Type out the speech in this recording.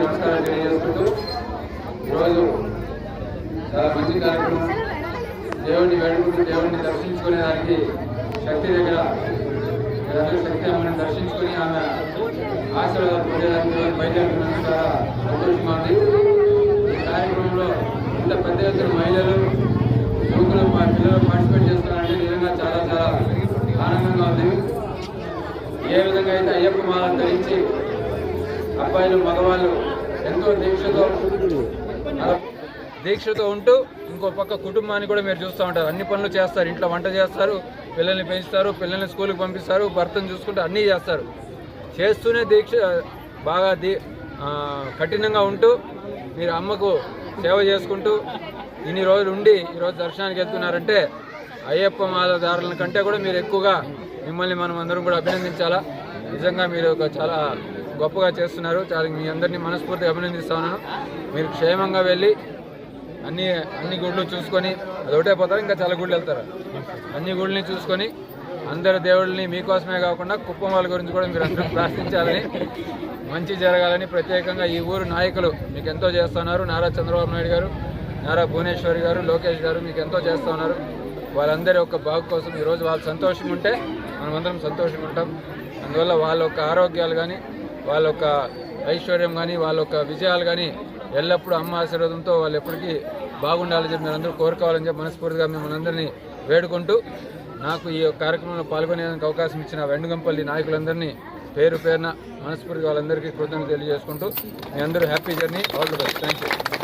నమస్కారాలు తెలియజేసుకుంటూ ఈరోజు చాలా మంచి కార్యక్రమం. దేవుడిని వేడుకుంటూ దేవుడిని దర్శించుకునే దానికి శక్తి దగ్గర శక్తి అమ్మని దర్శించుకుని ఆమె ఆశీర్వాదాలు పొందేదానికి బయలుదేరుతున్నందుకు చాలా సంతోషంగా ఉంది. ఈ కార్యక్రమంలో ఇంత పెద్ద ఎత్తున మహిళలు యువకులు పిల్లలు పార్టిసిపేట్ చేస్తున్నారంటే నిజంగా చాలా చాలా ఆనందంగా ఉంది. ఏ విధంగా అయితే అయ్యప్ప మాల ధరించి అబ్బాయిలు మగవాళ్ళు ఎంతో దీక్షతో ఉంటూ ఇంకో పక్క కుటుంబాన్ని కూడా మీరు చూస్తూ ఉంటారు. అన్ని పనులు చేస్తారు, ఇంట్లో వంట చేస్తారు, పిల్లల్ని పెంచుతారు, పిల్లల్ని స్కూల్కి పంపిస్తారు, భర్తను చూసుకుంటూ అన్నీ చేస్తారు. చేస్తూనే దీక్ష బాగా కఠినంగా ఉంటూ మీరు అమ్మకు సేవ చేసుకుంటూ ఇన్ని రోజులు ఉండి ఈరోజు దర్శనానికి వెళ్తున్నారంటే అయ్యప్ప మాలదారుల కంటే కూడా మీరు ఎక్కువగా మిమ్మల్ని మనం అందరం కూడా అభినందించాలా. నిజంగా మీరు చాలా గొప్పగా చేస్తున్నారు. చాలా మీ అందరినీ మనస్ఫూర్తిగా అభినందిస్తా ఉన్నాను. మీరు క్షేమంగా వెళ్ళి అన్ని గుళ్ళు చూసుకొని అది ఒకటే పోతారు, ఇంకా చాలా గుళ్ళు వెళ్తారు. అన్ని గుళ్ళని చూసుకొని అందరు దేవుళ్ళని మీకోసమే కాకుండా కుప్పం వాళ్ళ గురించి కూడా మీరు అందరూ ప్రార్థించాలని, మంచి జరగాలని ప్రత్యేకంగా ఈ ఊరు నాయకులు మీకు ఎంతో చేస్తున్నారు. నారా చంద్రబాబు నాయుడు గారు, నారా భువనేశ్వరి గారు, లోకేష్ గారు మీకు ఎంతో చేస్తూ ఉన్నారు. వాళ్ళందరి యొక్క బాగు కోసం ఈరోజు వాళ్ళు సంతోషంగా ఉంటే మనమందరం సంతోషంగా ఉంటాం. అందువల్ల వాళ్ళ యొక్క ఆరోగ్యాలు కానీ, వాళ్ళ యొక్క ఐశ్వర్యం కానీ, వాళ్ళ యొక్క విజయాలు కానీ ఎల్లప్పుడూ అమ్మ ఆశీర్వాదంతో వాళ్ళు ఎప్పటికీ బాగుండాలని చెప్పి మీరందరూ కోరుకోవాలని చెప్పి మనస్ఫూర్తిగా మిమ్మల్ని అందరినీ వేడుకుంటూ నాకు ఈ కార్యక్రమంలో పాల్గొనేందుకు అవకాశం ఇచ్చిన వెండుగంపల్లి నాయకులందరినీ పేరు పేరున మనస్ఫూర్తిగా వాళ్ళందరికీ కృతజ్ఞతలు తెలియజేసుకుంటూ మీ అందరూ happy journey, all the best. Thank you.